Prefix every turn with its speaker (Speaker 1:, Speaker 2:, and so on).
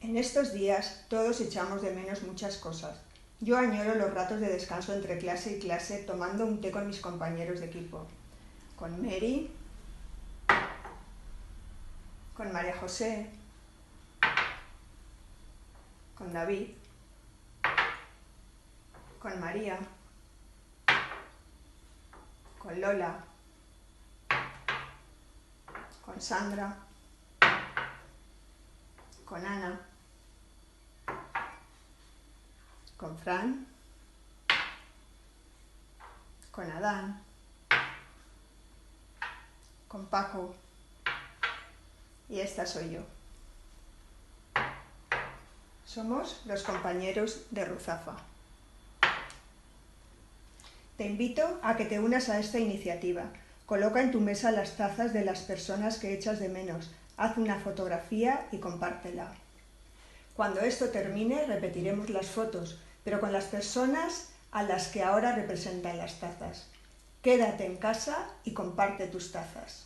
Speaker 1: En estos días todos echamos de menos muchas cosas. Yo añoro los ratos de descanso entre clase y clase tomando un té con mis compañeros de equipo. Con Mary, con María José, con David, con María, con Lola, con Sandra, con Ana, con Fran, con Adán, con Paco, y esta soy yo. Somos los compañeros de Ruzafa. Te invito a que te unas a esta iniciativa. Coloca en tu mesa las tazas de las personas que echas de menos. Haz una fotografía y compártela. Cuando esto termine, repetiremos las fotos, pero con las personas a las que ahora representan las tazas. Quédate en casa y comparte tus tazas.